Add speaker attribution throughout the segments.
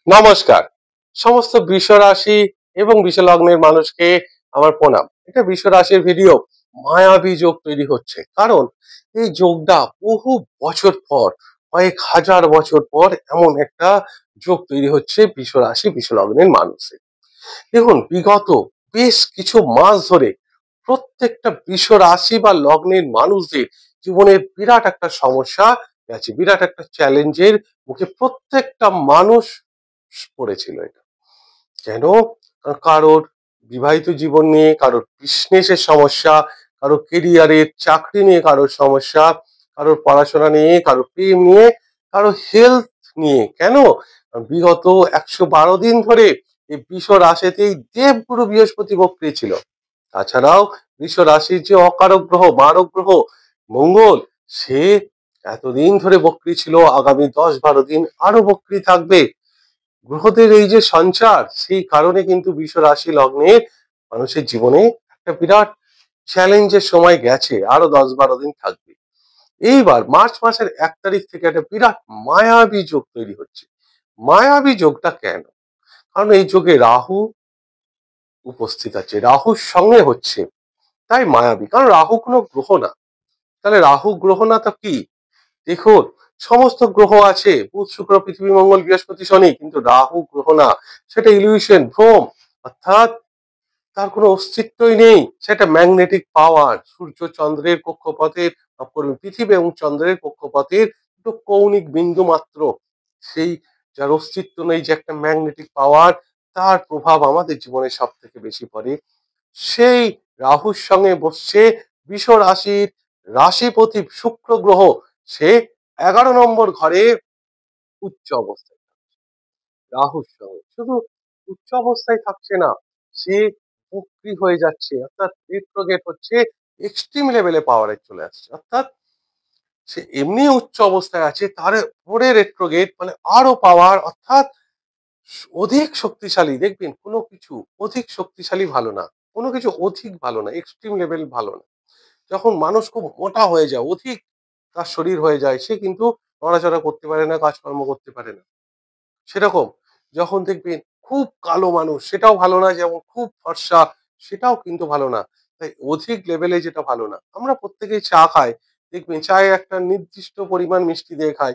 Speaker 1: নমস্কার। সমস্ত বৃষ রাশি এবং বৃষ লগ্নের মানুষকে আমার প্রণাম। এটা বৃষ রাশির ভিডিও। মায়াবী যোগ তৈরি হচ্ছে, কারণ এই যোগটা বহু বছর পর, কয়েক হাজার বছর পর এমন একটা যোগ তৈরি হচ্ছে বৃষ রাশি বৃষ লগ্নের মানুষের। দেখুন, বিগত বেশ কিছু মাস ধরে প্রত্যেকটা বৃষ রাশি বা লগ্নের মানুষদের জীবনের বিরাট একটা সমস্যা গেছে, বিরাট একটা চ্যালেঞ্জের মুখে প্রত্যেকটা মানুষ পড়েছিল। এটা কেন? কারোর বিবাহিত জীবন নিয়ে, কারোর বিজনেসের সমস্যা, কারোর কেরিয়ারের চাকরি নিয়ে কারোর সমস্যা, কারোর পড়াশোনা নিয়ে, কারোর প্রেম নিয়ে, কারো হেলথ নিয়ে। কেন? বিগত ১১২ দিন ধরে এই বৃষ রাশিতেই দেবগুরু বৃহস্পতি বক্রী ছিল। তাছাড়াও বৃষ রাশির যে অকারক গ্রহ, মারক গ্রহ মঙ্গল, সে এতদিন ধরে বক্রী ছিল, আগামী ১০-১২ দিন আরো বক্রী থাকবে। গ্রহদের এই যে সঞ্চার, সেই কারণে কিন্তু বৃষ রাশি লগ্নের মানুষের জীবনে একটা বিরাট চ্যালেঞ্জের সময় গেছে, আরো ১০-১২ দিন থাকবে। এইবার মার্চ মাসের ১ তারিখ থেকে একটা বিরাট মায়াবী যোগ তৈরি হচ্ছে। মায়াবী যোগটা কেন? কারণ এই যোগে রাহু উপস্থিত আছে, রাহুর সঙ্গে হচ্ছে, তাই মায়াবী। কারণ রাহু কোনো গ্রহ না। তাহলে রাহু গ্রহ না তো কি? দেখুন, সমস্ত গ্রহ আছে, বুধ শুক্র পৃথিবী মঙ্গল বৃহস্পতি শনি, কিন্তু রাহু গ্রহ না। সেটা ইলিউশন, ভ্রম, অর্থাৎ তার কোনো অস্তিত্বই নেই। সেটা ম্যাগনেটিক পাওয়ার, সূর্য চন্দ্রের কক্ষপথের পৃথিবী এবং চন্দ্রের কক্ষপথের একটু কৌণিক বিন্দু মাত্র। সেই যার অস্তিত্ব নেই, যে একটা ম্যাগনেটিক পাওয়ার, তার প্রভাব আমাদের জীবনে সব থেকে বেশি পড়ে। সেই রাহুর সঙ্গে বসছে বৃষ রাশির রাশিপতি শুক্র গ্রহ। সে ১১ নম্বর ঘরে উচ্চ অবস্থায়, রাহুর সঙ্গে। শুধু উচ্চ অবস্থায় থাকছে না, সে বক্রী হয়ে যাচ্ছে, অর্থাৎ রেট্রোগেট হচ্ছে, এক্সট্রিম লেভেলে পাওয়ারে চলে আসছে। অর্থাৎ সে এমনি উচ্চ অবস্থায় আছে, তার পরে রেট্রোগেট মানে আরো পাওয়ার, অর্থাৎ অধিক শক্তিশালী। দেখবেন, কোনো কিছু অধিক শক্তিশালী ভালো না, কোনো কিছু অধিক ভালো না, এক্সট্রিম লেভেল ভালো না। যখন মানুষ খুব মোটা হয়ে যায়, অধিক তার শরীর হয়ে যায়, সে কিন্তু নড়াচড়া করতে পারে না, কাজকর্ম করতে পারে না। সেরকম যখন দেখবেন খুব কালো মানুষ, সেটাও ভালো না, যেমন খুব ফর্সা, সেটাও কিন্তু ভালো না। তাই অধিক লেভেলে যেটা ভালো না। আমরা প্রত্যেকেই চা খাই, দেখবেন চায়ে একটা নির্দিষ্ট পরিমাণ মিষ্টি দিয়ে খাই।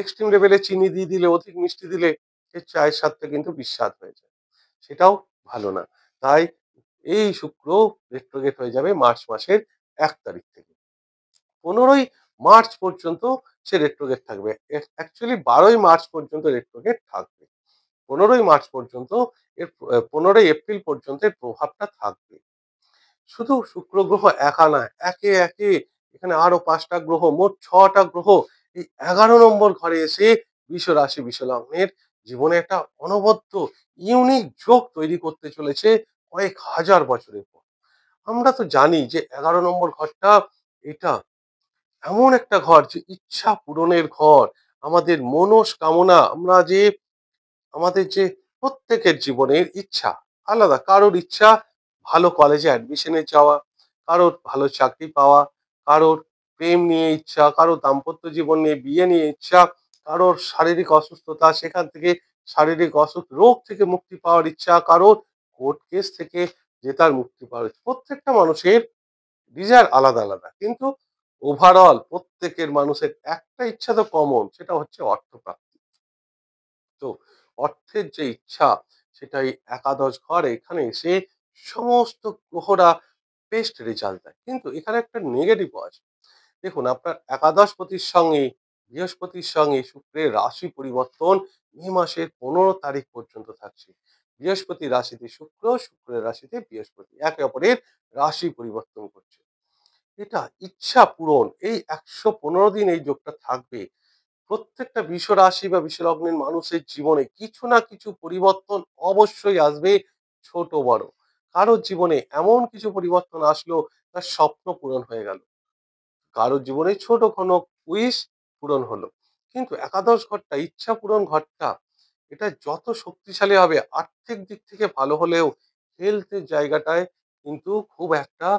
Speaker 1: এক্সট্রিম লেভেলে চিনি দিয়ে দিলে, অধিক মিষ্টি দিলে, সেই চায়ের স্বাদটা কিন্তু বিস্বাদ হয়ে যায়, সেটাও ভালো না। তাই এই শুক্র রেট্রোগেট হয়ে যাবে মার্চ মাসের ১ তারিখ থেকে। ১৫ই মার্চ পর্যন্ত সে রেট্রোগেট থাকবে। অ্যাকচুয়ালি ১২ই মার্চ পর্যন্ত রেট্রোগেট থাকবে। ১৫ই মার্চ পর্যন্ত, এর ১৫ই এপ্রিল পর্যন্ত এর প্রভাবটা থাকবে। শুধু শুক্র গ্রহ একা নয়, একে একে এখানে আরো ৫টা গ্রহ, মোট ৬টা গ্রহ এই ১১ নম্বর ঘরে এসে বৃষ রাশি বৃষ লগ্নের জীবনে একটা অনবদ্য ইউনিক যোগ তৈরি করতে চলেছে কয়েক হাজার বছরের পর। আমরা তো জানি যে ১১ নম্বর ঘরটা, এটা এমন একটা ঘর যে ইচ্ছা পূরণের ঘর। আমাদের মনস্কামনা, আমরা যে আমাদের যে প্রত্যেকের জীবনের ইচ্ছা আলাদা। কারোর ইচ্ছা ভালো কলেজে অ্যাডমিশনে যাওয়া, কারোর ভালো চাকরি পাওয়া, কারোর প্রেম নিয়ে ইচ্ছা, কারোর দাম্পত্য জীবন নিয়ে বিয়ে নিয়ে ইচ্ছা, কারোর শারীরিক অসুস্থতা, সেখান থেকে শারীরিক অসুখ রোগ থেকে মুক্তি পাওয়ার ইচ্ছা, কারোর কোর্ট কেস থেকে জেতার মুক্তি পাওয়ার ইচ্ছা। প্রত্যেকটা মানুষের ডিজায়ার আলাদা আলাদা, কিন্তু ওভারঅল প্রত্যেকের মানুষের একটা ইচ্ছা তো কমন, সেটা হচ্ছে অর্থপ্রাপ্তি। তো অর্থের যে ইচ্ছা, সেটাই একাদশ ঘর এখানে এসে সমস্ত গ্রহরা বেস্ট রেজাল্ট দেয়, কিন্তু এখানে একটা নেগেটিভ আছে। দেখুন, আপনার একাদশপতির সঙ্গে বৃহস্পতির সঙ্গে শুক্রের রাশি পরিবর্তন মে মাসের ১৫ তারিখ পর্যন্ত থাকছে। বৃহস্পতি রাশিতে শুক্র, শুক্রের রাশিতে বৃহস্পতি, একে অপরের রাশি পরিবর্তন করছে। এটা ইচ্ছা পূরণ, এই ১১৫ দিন এই যোগটা থাকবে। প্রত্যেকটা বৃষ রাশি বা বৃষ লগ্নের মানুষের জীবনে কিছু না কিছু পরিবর্তন অবশ্যই আসবে, ছোট বড়। কারোর জীবনে এমন কিছু পরিবর্তন আসলো, তার স্বপ্ন পূরণ হয়ে গেল। কারোর জীবনে ছোট কোনো উইশ পূরণ হলো। কিন্তু একাদশ ঘরটা, ইচ্ছা পূরণ ঘরটা, এটা যত শক্তিশালী হবে, আর্থিক দিক থেকে ভালো হলেও হেলথের জায়গাটায় কিন্তু খুব একটা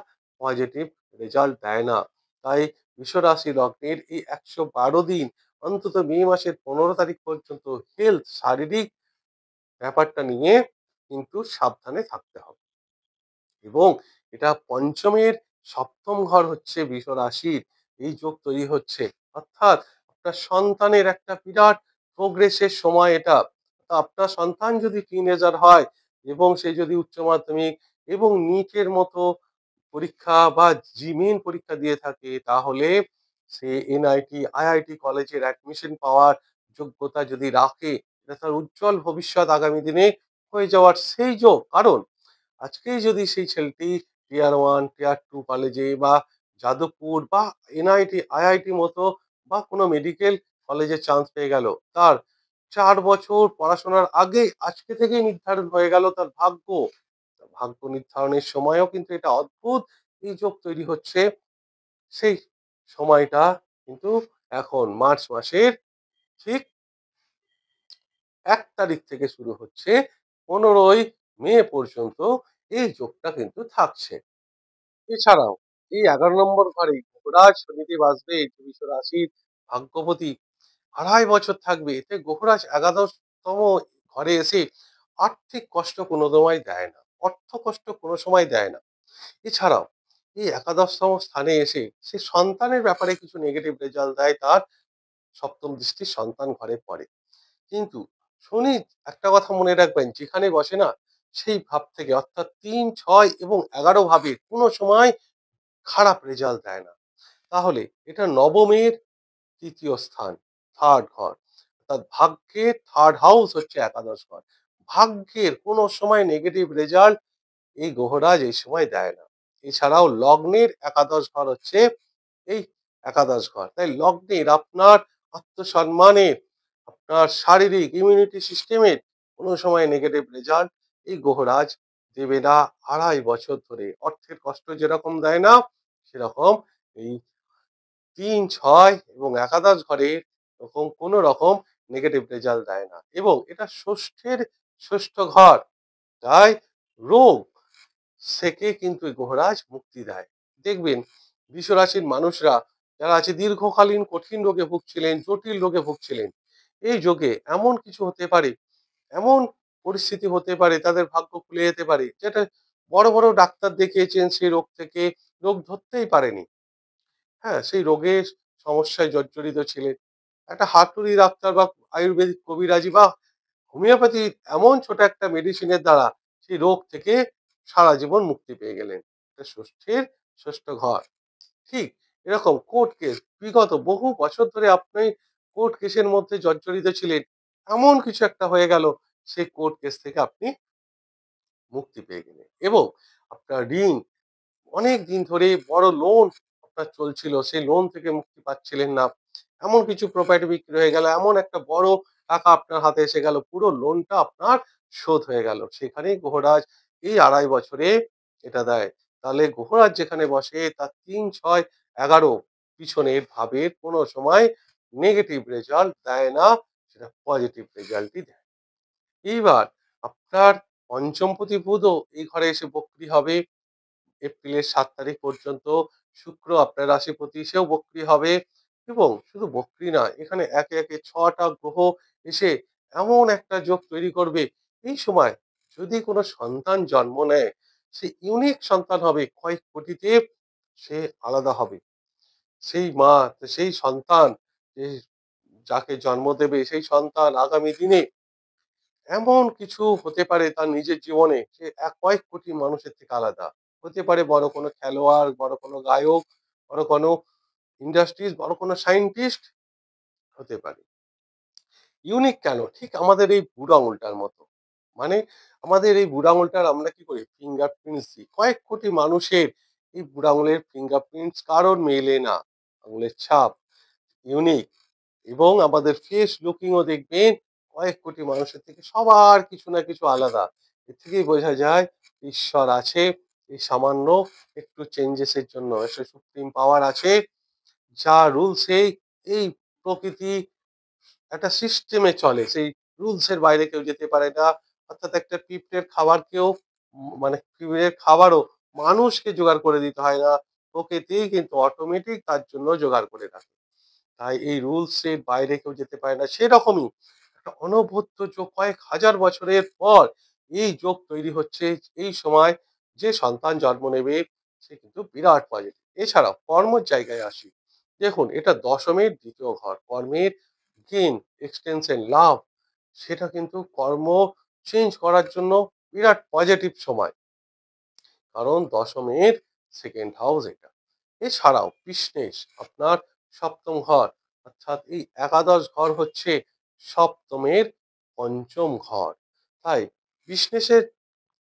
Speaker 1: পজিটিভ রেজাল্ট দেয় না। তাই বৃষ রাশি লগ্নের এই ১১২ দিন অন্তত মে মাসের 15 তারিখ পর্যন্ত হেলথ শারীরিক ব্যাপারটা নিয়ে কিন্তু সাবধানে থাকতে হবে। এবং এটা পঞ্চমের সপ্তম ঘর হচ্ছে বৃষ রাশির, এই যোগ তৈরি হচ্ছে, অর্থাৎ আপনার সন্তানের একটা বিরাট প্রোগ্রেসের সময় এটা। তা আপনার সন্তান যদি টিনেজার হয় এবং সে যদি উচ্চ মাধ্যমিক এবং নিটের মতো পরীক্ষা বা জিমেইন পরীক্ষা দিয়ে থাকে, তাহলে সে এনআইটি আইআইটি কলেজের অ্যাডমিশন পাওয়ার যোগ্যতা যদি রাখে, এটা তার উজ্জ্বল ভবিষ্যৎ আগামী দিনে হয়ে যাওয়ার সেই যোগ। কারণ আজকেই যদি সেই ছেলেটি টিয়ার 1 টিয়ার 2 কলেজে বা যাদবপুর বা এনআইটি আইআইটি মতো বা কোনো মেডিকেল কলেজে চান্স পেয়ে গেল, তার 4 বছর পড়াশোনার আগে আজকে থেকেই নির্ধারণ হয়ে গেল তার ভাগ্য। ভাগ্য নির্ধারণের সময়ও কিন্তু এটা অদ্ভুত এই যোগ তৈরি হচ্ছে। সেই সময়টা কিন্তু এখন মার্চ মাসের ঠিক 1 তারিখ থেকে শুরু হচ্ছে, 15ই মে পর্যন্ত এই যোগটা কিন্তু থাকছে। এছাড়াও এই 11 নম্বর ঘরে গ্রহরাজ শনিদেব আসবে, এই বৃষ রাশির ভাগ্যপতি 2.5 বছর থাকবে। এতে গ্রহরাজ একাদশতম ঘরে এসে আর্থিক কষ্ট কোনো সময় দেয় না, অর্থ কষ্ট কোনো সময় দেয় না। এছাড়াও এই একাদশতম স্থানে এসে সে সন্তানের ব্যাপারে কিছু নেগেটিভ রেজাল্ট দেয়, তার সপ্তম দৃষ্টি সন্তান ঘরে পড়ে। কিন্তু শনি, একটা কথা মনে রাখবেন, যেখানে বসে না সেই ভাব থেকে, অর্থাৎ 3, 6 এবং 11 ভাবে কোনো সময় খারাপ রেজাল্ট দেয় না। তাহলে এটা নবমের তৃতীয় স্থান, থার্ড ঘর, অর্থাৎ ভাগ্যের থার্ড হাউস হচ্ছে একাদশ ঘর। ভাগ্যের কোনো সময় নেগেটিভ রেজাল্ট এই গ্রহরাজ এই সময় দেয় না। এছাড়াও লগ্নের একাদশ ঘর হচ্ছে এই একাদশ ঘর। তাই লগ্নের আপনার আত্মসম্মানের, আপনার শারীরিক ইমিউনিটি সিস্টেমের কোনো সময় নেগেটিভ রেজাল্ট এই গ্রহরাজ দেবে না 2.5 বছর ধরে। অর্থের কষ্ট যেরকম দেয় না, সেরকম এই 3, 6 এবং একাদশ ঘরে এরকম কোনো রকম নেগেটিভ রেজাল্ট দেয় না। এবং এটা ষষ্ঠের ষষ্ঠ ঘর, তাই রোগ থেকে কিন্তু এই গ্রহরাজ মুক্তি দেয়। দেখবেন বৃষ রাশির মানুষরা যারা আছে দীর্ঘকালীন কঠিন রোগে ভুগছিলেন, জটিল রোগে ভুগছিলেন, এই যোগে এমন কিছু হতে পারে, এমন পরিস্থিতি হতে পারে, তাদের ভাগ্য খুলে যেতে পারে, যেটা বড় বড় ডাক্তার দেখিয়েছেন, সেই রোগ থেকে রোগ ধরতেই পারেনি। হ্যাঁ, সেই রোগের সমস্যায় জর্জরিত ছিলেন। একটা হাতুড়ি ডাক্তার বা আয়ুর্বেদিক কবিরাজি বা হোমিওপ্যাথি এমন ছোট একটা মেডিসিনের দ্বারা সেই রোগ থেকে সারা জীবন মুক্তি পেয়ে গেলেন। এটা ষষ্ঠীর ষষ্ঠ ঘর। ঠিক এরকম কোর্ট কেস, বিগত বহু বছর ধরে আপনি কোর্ট কেসের মধ্যে জর্জরিত ছিলেন, এমন কিছু একটা হয়ে গেল, সেই কোর্ট কেস থেকে আপনি মুক্তি পেয়ে গেলেন। এবং আপনার ঋণ, অনেক দিন ধরে বড় লোন আপনার চলছিল, সেই লোন থেকে মুক্তি পাচ্ছিলেন না, এমন কিছু প্রপার্টি বিক্রি হয়ে গেল, এমন একটা বড় টাকা আপনার হাতে এসে গেল, পুরো লোনটা আপনার শোধ হয়ে গেল, সেখানেই গ্রহরাজ এই 2.5 বছরে এটা দেয়। তাহলে গ্রহরাজ যেখানে বসে তার 3, 6, 11 পিছনের ভাবের কোনো সময় নেগেটিভ রেজাল্ট দেয় না, সেটা পজিটিভ রেজাল্টই দেয়। এইবার আপনার পঞ্চমপতি বুধও এই ঘরে এসে বক্রি হবে এপ্রিলের 7 তারিখ পর্যন্ত। শুক্র আপনার রাশিপতি, সেও বক্রি হবে। এবং শুধু বক্রি না, এখানে একে একে 6টা গ্রহ এসে এমন একটা যোগ তৈরি করবে, এই সময় যদি কোনো সন্তান জন্ম নেয়, সে ইউনিক সন্তান হবে, কয়েক কোটিতে সে আলাদা হবে। সেই মা, সেই সন্তান, যে যাকে জন্ম দেবে, সেই সন্তান আগামী দিনে এমন কিছু হতে পারে তার নিজের জীবনে, সে কয়েক কোটি মানুষের থেকে আলাদা হতে পারে। বড় কোনো খেলোয়াড়, বড় কোনো গায়ক, বড় কোনো ইন্ডাস্ট্রিজ, বড় কোনো সায়েন্টিস্ট হতে পারে। ইউনিক কেন? ঠিক আমাদের এই বুড়ো আঙুলটার মতো। মানে আমাদের এই বুড়ো আঙুলটার আমরা কি করি? ফিঙ্গারপ্রিন্টস দিই। কয়েক কোটি মানুষের এই বুড়ো আঙুলের ফিঙ্গারপ্রিন্টস কারোর মেলে না। আঙুলের ছাপ ইউনিক। এবং আমাদের ফেস লুকিং ও দেখবেন কয়েক কোটি মানুষের থেকে সবার কিছু না কিছু আলাদা। এর থেকেই বোঝা যায় ঈশ্বর আছে। এই সামান্য একটু চেঞ্জেস এর জন্য একটা সুপ্রিম পাওয়ার আছে, যা রুলস এই প্রকৃতি একটা সিস্টেমে চলে, সেই রুলস এর বাইরে কেউ যেতে পারে না। অর্থাৎ একটা পিঁপড়ের খাবারকেও মানে পিঁপড়ের খাবারও মানুষকে জোগাড় করে দিতে হয় না, প্রকৃতি কিন্তু অটোমেটিক তার জন্য জোগাড় করে রাখে। তাই এই রুলস এর বাইরে কেউ যেতে পারে না। সেরকমই একটা অনবদ্য যোগ, কয়েক হাজার বছরের পর এই যোগ তৈরি হচ্ছে। এই সময় যে সন্তান জন্ম নেবে সে কিন্তু বিরাট পজিটিভ। এছাড়াও কর্মের জায়গায় আসি। দেখুন, এটা দশমের দ্বিতীয় ঘর। কর্মের গেইন, এক্সটেনশন, লাভ, সেটা কিন্তু কর্ম চেঞ্জ করার জন্য বিরাট পজিটিভ সময়। কারণ দশমের সেকেন্ড হাউস এটা। এছাড়াও বিজনেস, আপনার সপ্তম ঘর, অর্থাৎ এই একাদশ ঘর হচ্ছে সপ্তমের পঞ্চম ঘর। তাই বিজনেসের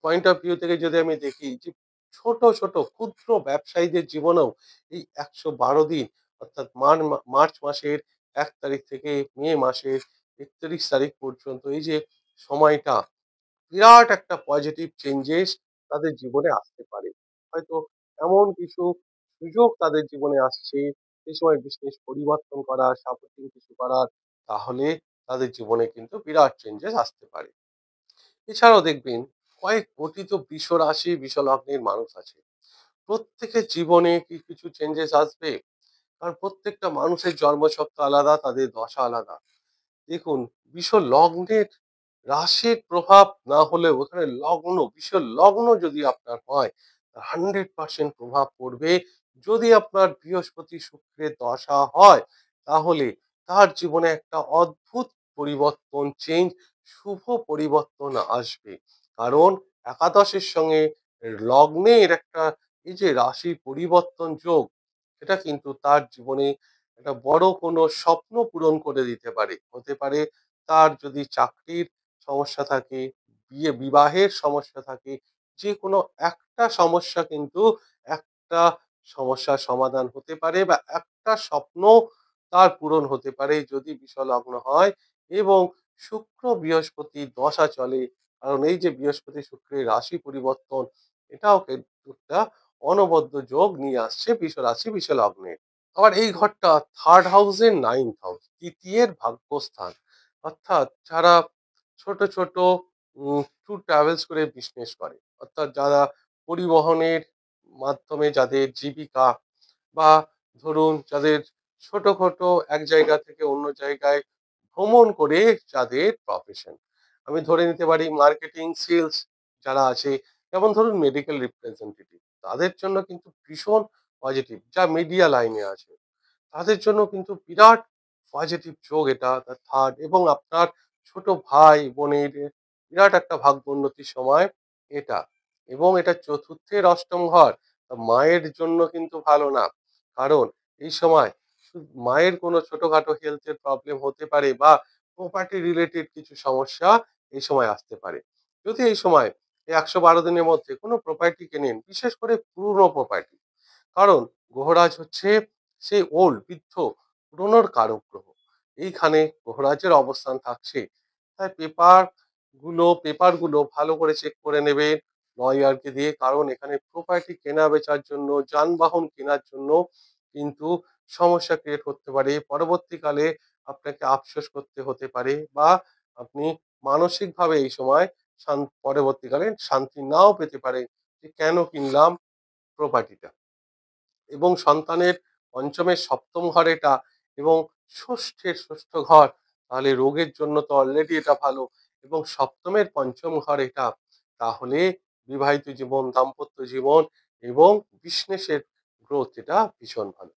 Speaker 1: পয়েন্ট অফ ভিউ থেকে যদি আমি দেখি যে ছোট ছোট ক্ষুদ্র ব্যবসায়ীদের জীবনেও এই ১১২ দিন, অর্থাৎ মার্চ মাসের ১ তারিখ থেকে মে মাসের ৩১ তারিখ পর্যন্ত এই যে সময়টা, বিরাট একটা পজিটিভ চেঞ্জেস তাদের জীবনে আসতে পারে। হয়তো এমন কিছু সুযোগ তাদের জীবনে আসছে সেই সময় বিজনেস পরিবর্তন করা, সাপোর্টিং কিছু করার, তাহলে তাদের জীবনে কিন্তু বিরাট চেঞ্জেস আসতে পারে। এছাড়াও দেখবেন কয়েক কোটি তো বৃষ রাশি বৃষ লগ্নের মানুষ আছে। প্রত্যেকের জীবনে কি কিছু চেঞ্জেস আসবে? কারণ প্রত্যেকটা মানুষের জন্মছক আলাদা, তাদের দশা আলাদা। দেখুন, বৃষ লগ্নের রাশির প্রভাব না হলেও ওখানে লগ্ন, বৃষ লগ্ন যদি আপনার হয়, 100% প্রভাব পড়বে। যদি আপনার বৃহস্পতি শুক্রের দশা হয়, তাহলে তার জীবনে একটা অদ্ভুত পরিবর্তন, চেঞ্জ, শুভ পরিবর্তন আসবে। কারণ একাদশের সঙ্গে লগ্নের একটা এই যে রাশি পরিবর্তন যোগ, এটা কিন্তু তার জীবনে একটা বড় কোনো স্বপ্ন পূরণ করে দিতে পারে। হতে পারে তার যদি চাকরির সমস্যা থাকে, বিবাহের সমস্যা থাকে, যে কোনো একটা সমস্যা কিন্তু একটা সমস্যার সমাধান হতে পারে, বা একটা স্বপ্ন তার পূরণ হতে পারে যদি বিষলগ্ন হয় এবং শুক্র বৃহস্পতি দশা চলে। কারণ এই যে বৃহস্পতি শুক্রের রাশি পরিবর্তন, এটাও কিন্তু একটা অনবদ্য যোগ নিয়ে আসছে বৃষ রাশি বৃষ লগ্নে। আবার এই ঘরটা থার্ড হাউসের নাইন্থ হাউস, তৃতীয়ের ভাগ্যস্থান। অর্থাৎ যারা ছোট ছোট ট্যুর ট্রাভেলস করে বিজনেস করে, অর্থাৎ যারা পরিবহনের মাধ্যমে যাদের জীবিকা, বা ধরুন যাদের ছোটখাটো এক জায়গা থেকে অন্য জায়গায় ভ্রমণ করে যাদের প্রফেশন, আমি ধরে নিতে পারি মার্কেটিং, সেলস যারা আছে, যেমন ধরুন মেডিকেল রিপ্রেজেন্টেটিভ, তাদের জন্য কিন্তু ভীষণ পজিটিভ। যা মিডিয়া লাইনে আছে তাদের জন্য কিন্তু বিরাট পজিটিভ যোগ এটা, থার্ড। এবং আপনার ছোট ভাই বোনের বিরাট একটা ভাগ্যোন্নতির সময় এটা। এবং এটা চতুর্থের অষ্টম ঘর, তা মায়ের জন্য কিন্তু ভালো না। কারণ এই সময় মায়ের কোনো ছোটখাটো হেলথের প্রবলেম হতে পারে, বা প্রপার্টি রিলেটেড কিছু সমস্যা এই সময় আসতে পারে। যদি এই সময় এই ১১২ দিনের মধ্যে কোনো প্রপার্টি কেনেন, বিশেষ করে পুরনো প্রপার্টি, কারণ গ্রহরাজ হচ্ছে সেই ওল্ড, বৃদ্ধ, পুরনোর কারক গ্রহ। এইখানে গ্রহরাজের অবস্থান থাকছে। তাই পেপার গুলো ভালো করে চেক করে নেবেন লয়ারকে দিয়ে। কারণ এখানে প্রপার্টি কেনা বেচার জন্য, যানবাহন কেনার জন্য কিন্তু সমস্যা ক্রিয়েট করতে পারে। পরবর্তীকালে আপনাকে আফসোস করতে হতে পারে, বা আপনি মানসিকভাবে এই সময় পরবর্তীকালে শান্তি নাও পেতে পারে যে কেন কিনলাম প্রপার্টিটা। এবং সন্তানের পঞ্চমের সপ্তম ঘর এটা, এবং ষষ্ঠের ষষ্ঠ ঘর, তাহলে রোগের জন্য তো অলরেডি এটা ভালো। এবং সপ্তমের পঞ্চম ঘর এটা, তাহলে বিবাহিত জীবন, দাম্পত্য জীবন এবং বিজনেসের গ্রোথ, এটা ভীষণ ভালো।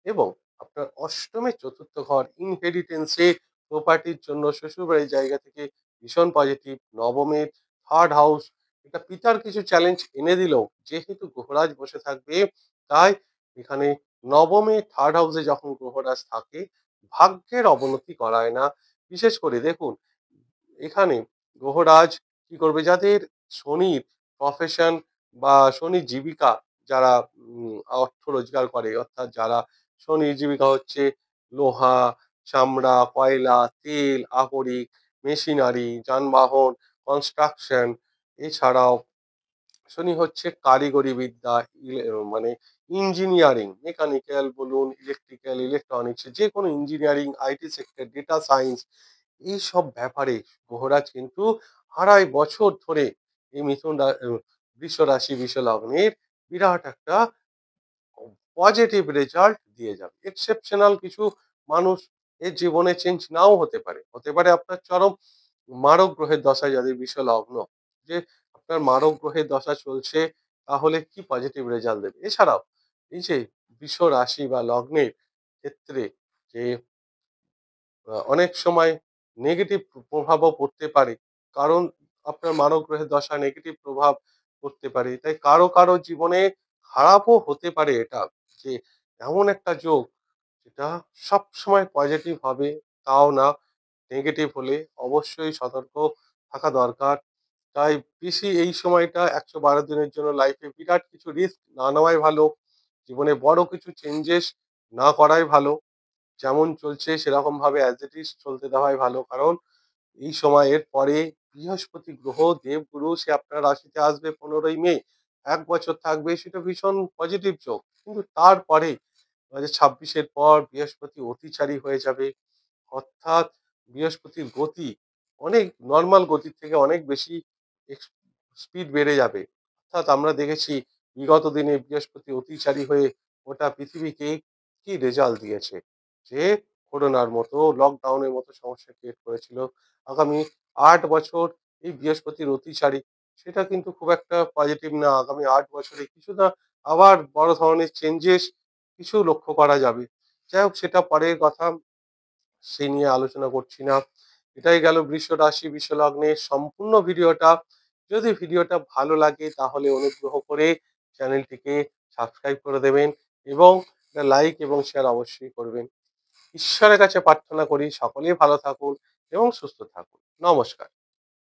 Speaker 1: এবং আপনার অষ্টমের চতুর্থ ঘর ইনহেরিটেন্সে, প্রপার্টির জন্য শ্বশুরবাড়ির জায়গা থেকে ভীষণ পজিটিভ। নবমের থার্ড হাউস, এটা পিতার কিছু চ্যালেঞ্জ এনে দিলেও যেহেতু গ্রহরাজ বসে থাকবে, তাই এখানে নবমে থার্ড হাউসে যখন গ্রহরাজ থাকে, ভাগ্যের অবনতি করায় না। বিশেষ করে দেখুন, এখানে গ্রহরাজ কি করবে, যাদের শনির প্রফেশন বা শনির জীবিকা, যারা অর্থ রোজগার করে, অর্থাৎ যারা শনির জীবিকা হচ্ছে লোহা, চামড়া, কয়লা, তেল, আকরিক, মেশিনারি, যানবাহন, কনস্ট্রাকশন, এছাড়াও শনি হচ্ছে কারিগরি বিদ্যা, মানে ইঞ্জিনিয়ারিং, মেকানিক্যাল বলুন, ইলেকট্রিক্যাল, ইলেকট্রনিক্স, যে কোনো engineering, IT sector, data science, এইসব ব্যাপারে গ্রহরাজ কিন্তু ২.৫ বছর ধরে এই বৃষ রাশি বৃষ লগ্নের বিরাট একটা পজিটিভ রেজাল্ট দিয়ে যাবে। এক্সেপশনাল কিছু মানুষ এর জীবনে চেঞ্জ নাও হতে পারে। হতে পারে আপনার চরম মারক গ্রহের দশায় যাদের বৃষ লগ্ন, যে আপনার মারক গ্রহের দশা চলছে তাহলে কি পজিটিভ রেজাল্ট দেবে। এছাড়াও এই যে বৃষ রাশি বা লগ্নের ক্ষেত্রে যে অনেক সময় নেগেটিভ প্রভাবও পড়তে পারে। কারণ আপনার মানব গ্রহের দশা নেগেটিভ প্রভাব পড়তে পারে। তাই কারো, কারো জীবনে খারাপও হতে পারে এটা। যে এমন একটা যোগ যেটা সবসময় পজিটিভ হবে তাও না। নেগেটিভ হলে অবশ্যই সতর্ক থাকা দরকার। তাই বেশি এই সময়টা ১১২ দিনের জন্য লাইফে বিরাট কিছু রিস্ক না নেওয়াই ভালো। জীবনে বড় কিছু চেঞ্জেস না করাই ভালো। যেমন চলছে সেরকম ভাবে অ্যাজ ইট ইজ চলতে দেওয়াই ভালো। কারণ এই সময়ের পরে বৃহস্পতি গ্রহ দেবগুরু সে আপনার রাশিতে আসবে ১৫ই মে। ১ বছর থাকবে, সেটা ভীষণ পজিটিভ যোগ। কিন্তু তারপরে ২০২৬ এর পর বৃহস্পতি অতিচারী হয়ে যাবে। অর্থাৎ বৃহস্পতির গতি অনেক নরমাল গতির থেকে অনেক বেশি স্পিড বেড়ে যাবে। অর্থাৎ আমরা দেখেছি বিগত দিনে বৃহস্পতি অতিচারী হয়ে গোটা পৃথিবীকে কি রেজাল্ট দিয়েছে, যে করোনার মতো লকডাউনের মতো সমস্যা ক্রিয়েট করেছিল। আগামী ৮ বছর এই বৃহস্পতির অতিচারী, সেটা কিন্তু খুব একটা পজিটিভ না। আগামী ৮ বছরে কিছু না আবার বড় ধরনের চেঞ্জেস কিছু লক্ষ্য করা যাবে। যাই হোক, সেটা পরের কথা, সে নিয়ে আলোচনা করছি না। এটাই গেল বৃষ রাশি বৃষ লগ্নের সম্পূর্ণ ভিডিওটা। যদি ভিডিওটা ভালো লাগে তাহলে অনুগ্রহ করে চ্যানেলটিকে সাবস্ক্রাইব করে দেবেন এবং লাইক এবং শেয়ার অবশ্যই করবেন। ঈশ্বরের কাছে প্রার্থনা করি সকলেই ভালো থাকুন এবং সুস্থ থাকুন। নমস্কার।